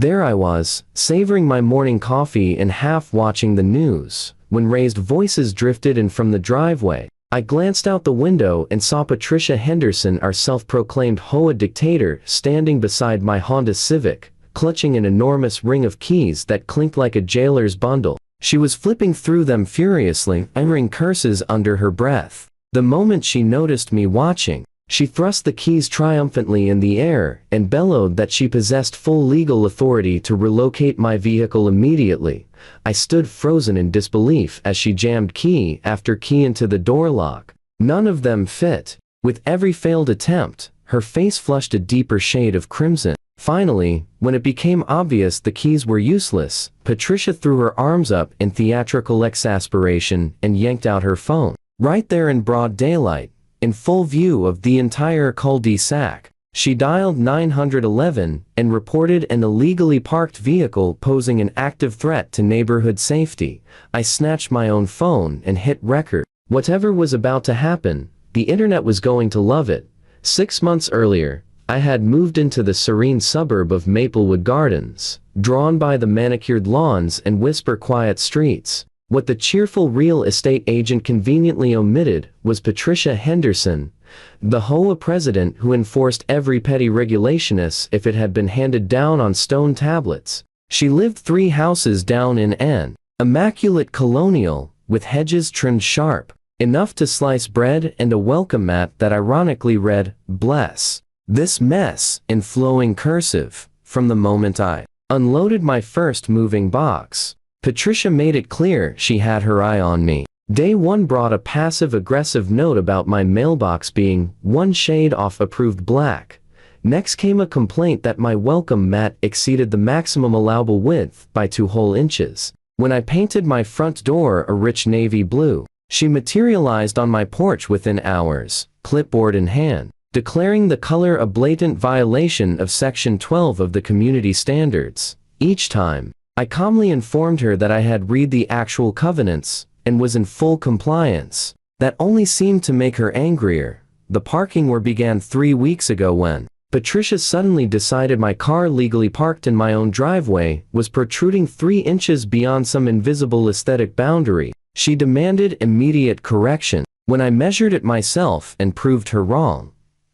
There I was, savoring my morning coffee and half watching the news, when raised voices drifted in from the driveway. I glanced out the window and saw Patricia Henderson, our self-proclaimed HOA dictator, standing beside my Honda Civic, clutching an enormous ring of keys that clinked like a jailer's bundle. She was flipping through them furiously, uttering curses under her breath. The moment she noticed me watching, she thrust the keys triumphantly in the air and bellowed that she possessed full legal authority to relocate my vehicle immediately. I stood frozen in disbelief as she jammed key after key into the door lock. None of them fit. With every failed attempt, her face flushed a deeper shade of crimson. Finally, when it became obvious the keys were useless, Patricia threw her arms up in theatrical exasperation and yanked out her phone. Right there in broad daylight, in full view of the entire cul-de-sac, she dialed 911 and reported an illegally parked vehicle posing an active threat to neighborhood safety. I snatched my own phone and hit record. Whatever was about to happen, the internet was going to love it. 6 months earlier, I had moved into the serene suburb of Maplewood Gardens, drawn by the manicured lawns and whisper-quiet streets. What the cheerful real estate agent conveniently omitted was Patricia Henderson, the HOA president who enforced every petty regulation as if it had been handed down on stone tablets. She lived 3 houses down in an immaculate colonial, with hedges trimmed sharp, enough to slice bread, and a welcome mat that ironically read, "Bless this mess," in flowing cursive. From the moment I unloaded my first moving box, Patricia made it clear she had her eye on me. Day 1 brought a passive-aggressive note about my mailbox being 1 shade off approved black. Next came a complaint that my welcome mat exceeded the maximum allowable width by 2 whole inches. When I painted my front door a rich navy blue, she materialized on my porch within hours, clipboard in hand, declaring the color a blatant violation of Section 12 of the Community Standards. Each time, I calmly informed her that I had read the actual covenants and was in full compliance. That only seemed to make her angrier. The parking war began 3 weeks ago when Patricia suddenly decided my car, legally parked in my own driveway, was protruding 3 inches beyond some invisible aesthetic boundary. She demanded immediate correction. When I measured it myself and proved her wrong,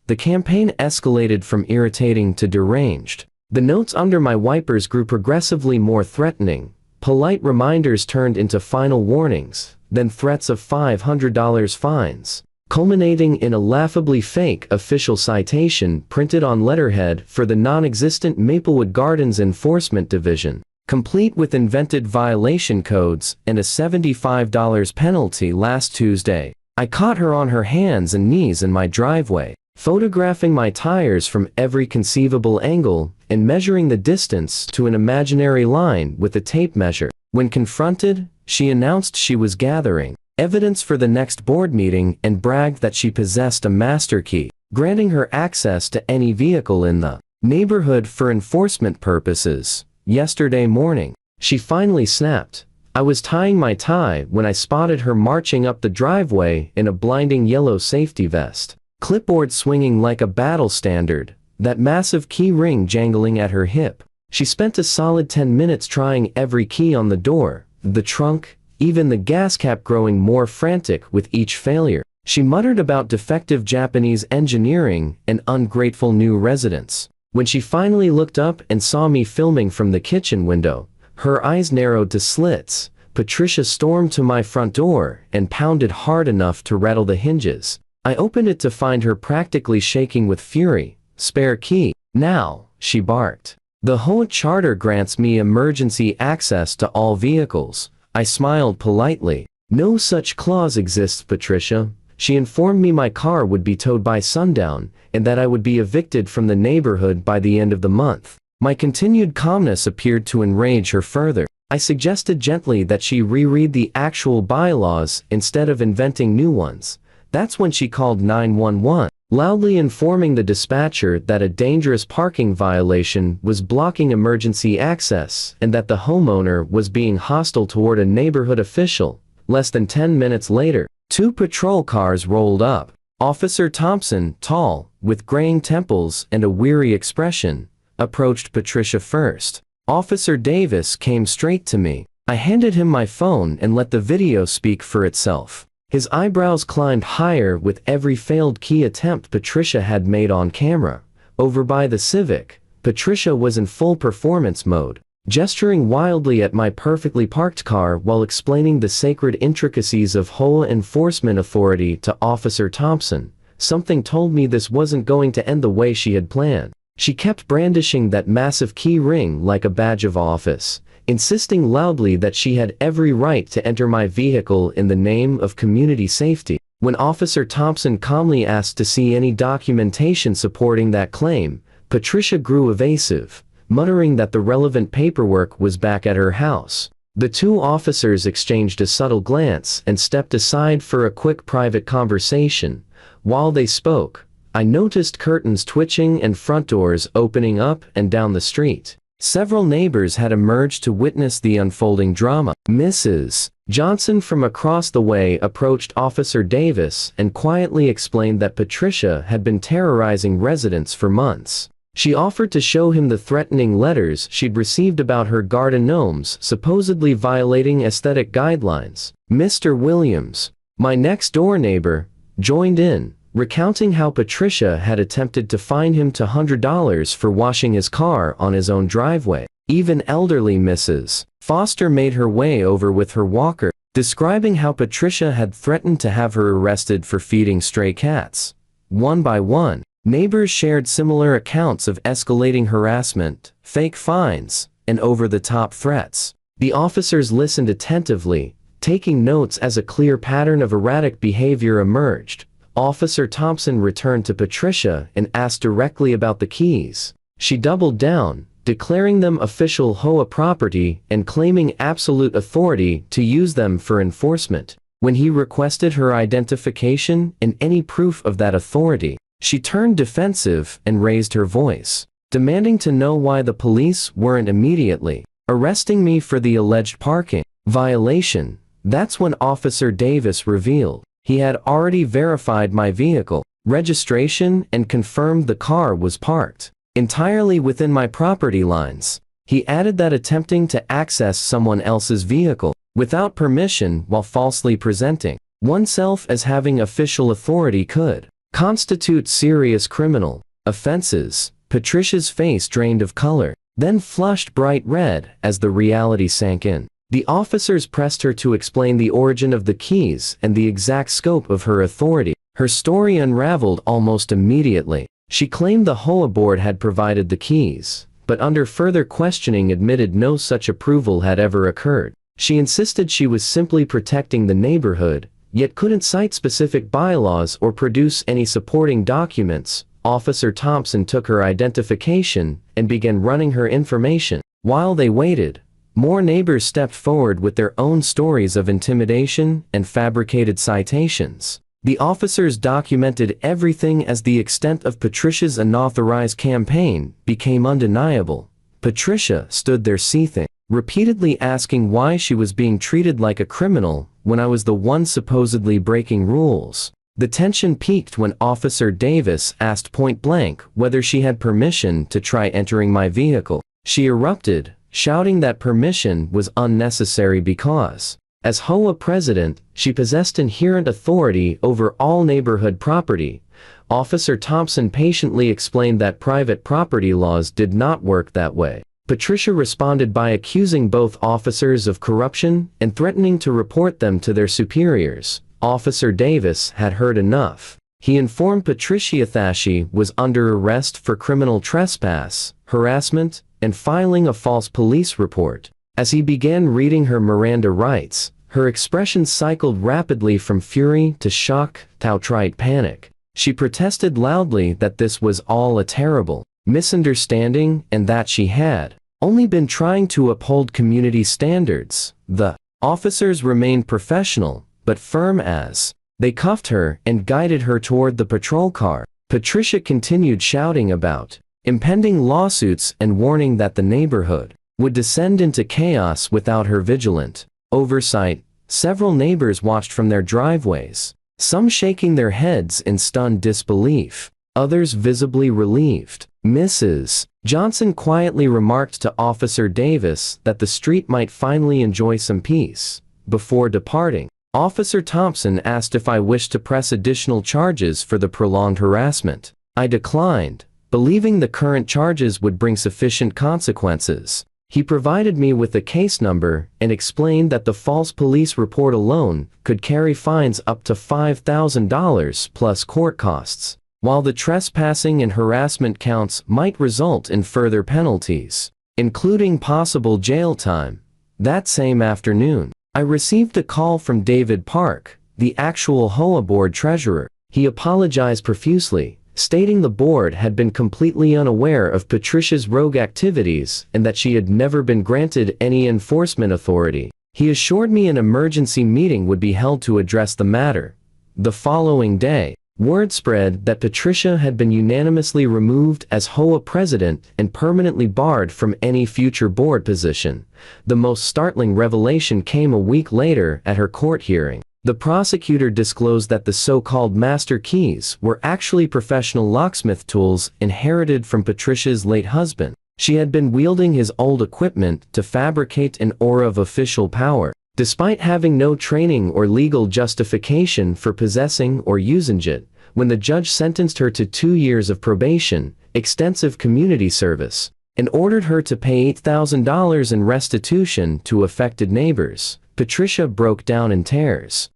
the campaign escalated from irritating to deranged. The notes under my wipers grew progressively more threatening. Polite reminders turned into final warnings, then threats of $500 fines, culminating in a laughably fake official citation printed on letterhead for the non-existent Maplewood Gardens Enforcement Division, complete with invented violation codes and a $75 penalty. Last Tuesday, I caught her on her hands and knees in my driveway, photographing my tires from every conceivable angle and measuring the distance to an imaginary line with a tape measure. When confronted, she announced she was gathering evidence for the next board meeting and bragged that she possessed a master key, granting her access to any vehicle in the neighborhood for enforcement purposes. Yesterday morning, she finally snapped. I was tying my tie when I spotted her marching up the driveway in a blinding yellow safety vest, clipboard swinging like a battle standard, that massive key ring jangling at her hip. She spent a solid 10 minutes trying every key on the door, the trunk, even the gas cap, growing more frantic with each failure. She muttered about defective Japanese engineering and ungrateful new residents. When she finally looked up and saw me filming from the kitchen window, her eyes narrowed to slits. Patricia stormed to my front door and pounded hard enough to rattle the hinges. I opened it to find her practically shaking with fury. "Spare key, now," she barked. "The HOA charter grants me emergency access to all vehicles." I smiled politely. "No such clause exists, Patricia." She informed me my car would be towed by sundown, and that I would be evicted from the neighborhood by the end of the month. My continued calmness appeared to enrage her further. I suggested gently that she reread the actual bylaws instead of inventing new ones. That's when she called 911. Loudly informing the dispatcher that a dangerous parking violation was blocking emergency access and that the homeowner was being hostile toward a neighborhood official. Less than 10 minutes later, 2 patrol cars rolled up. Officer Thompson, tall, with graying temples and a weary expression, approached Patricia first. Officer Davis came straight to me. I handed him my phone and let the video speak for itself. His eyebrows climbed higher with every failed key attempt Patricia had made on camera. Over by the Civic, Patricia was in full performance mode, gesturing wildly at my perfectly parked car while explaining the sacred intricacies of HOA Enforcement Authority to Officer Thompson. Something told me this wasn't going to end the way she had planned. She kept brandishing that massive key ring like a badge of office, insisting loudly that she had every right to enter my vehicle in the name of community safety. When Officer Thompson calmly asked to see any documentation supporting that claim, Patricia grew evasive, muttering that the relevant paperwork was back at her house. The two officers exchanged a subtle glance and stepped aside for a quick private conversation. While they spoke, I noticed curtains twitching and front doors opening up and down the street. Several neighbors had emerged to witness the unfolding drama. Mrs. Johnson from across the way approached Officer Davis and quietly explained that Patricia had been terrorizing residents for months. She offered to show him the threatening letters she'd received about her garden gnomes supposedly violating aesthetic guidelines. Mr. Williams, my next-door neighbor, joined in, recounting how Patricia had attempted to fine him $200 for washing his car on his own driveway. Even elderly Mrs. Foster made her way over with her walker, describing how Patricia had threatened to have her arrested for feeding stray cats. One by one, neighbors shared similar accounts of escalating harassment, fake fines, and over-the-top threats. The officers listened attentively, taking notes as a clear pattern of erratic behavior emerged. Officer Thompson returned to Patricia and asked directly about the keys. She doubled down, declaring them official HOA property and claiming absolute authority to use them for enforcement. When he requested her identification and any proof of that authority, she turned defensive and raised her voice, demanding to know why the police weren't immediately arresting me for the alleged parking violation. That's when Officer Davis revealed he had already verified my vehicle registration and confirmed the car was parked entirely within my property lines. He added that attempting to access someone else's vehicle without permission while falsely presenting oneself as having official authority could constitute serious criminal offenses. Patricia's face drained of color, then flushed bright red as the reality sank in. The officers pressed her to explain the origin of the keys and the exact scope of her authority. Her story unraveled almost immediately. She claimed the HOA board had provided the keys, but under further questioning admitted no such approval had ever occurred. She insisted she was simply protecting the neighborhood, yet couldn't cite specific bylaws or produce any supporting documents. Officer Thompson took her identification and began running her information. While they waited, more neighbors stepped forward with their own stories of intimidation and fabricated citations. The officers documented everything as the extent of Patricia's unauthorized campaign became undeniable. Patricia stood there seething, repeatedly asking why she was being treated like a criminal when I was the one supposedly breaking rules. The tension peaked when Officer Davis asked point-blank whether she had permission to try entering my vehicle. She erupted, shouting that permission was unnecessary because, as HOA president, she possessed inherent authority over all neighborhood property. Officer Thompson patiently explained that private property laws did not work that way. Patricia responded by accusing both officers of corruption and threatening to report them to their superiors. Officer Davis had heard enough. He informed Patricia that she was under arrest for criminal trespass, harassment, and filing a false police report. As he began reading her Miranda rights, her expressions cycled rapidly from fury to shock to outright panic. She protested loudly that this was all a terrible misunderstanding and that she had only been trying to uphold community standards. The officers remained professional but firm as they cuffed her and guided her toward the patrol car. Patricia continued shouting about impending lawsuits and warning that the neighborhood would descend into chaos without her vigilant oversight. Several neighbors watched from their driveways, some shaking their heads in stunned disbelief, others visibly relieved. Mrs. Johnson quietly remarked to Officer Davis that the street might finally enjoy some peace. Before departing, Officer Thompson asked if I wished to press additional charges for the prolonged harassment. I declined, believing the current charges would bring sufficient consequences. He provided me with the case number and explained that the false police report alone could carry fines up to $5,000 plus court costs, while the trespassing and harassment counts might result in further penalties, including possible jail time. That same afternoon, I received a call from David Park, the actual HOA board treasurer. He apologized profusely, stating the board had been completely unaware of Patricia's rogue activities and that she had never been granted any enforcement authority. He assured me an emergency meeting would be held to address the matter. The following day, word spread that Patricia had been unanimously removed as HOA president and permanently barred from any future board position. The most startling revelation came a week later at her court hearing. The prosecutor disclosed that the so-called master keys were actually professional locksmith tools inherited from Patricia's late husband. She had been wielding his old equipment to fabricate an aura of official power, despite having no training or legal justification for possessing or using it. When the judge sentenced her to 2 years of probation, extensive community service, and ordered her to pay $8,000 in restitution to affected neighbors, Patricia broke down in tears.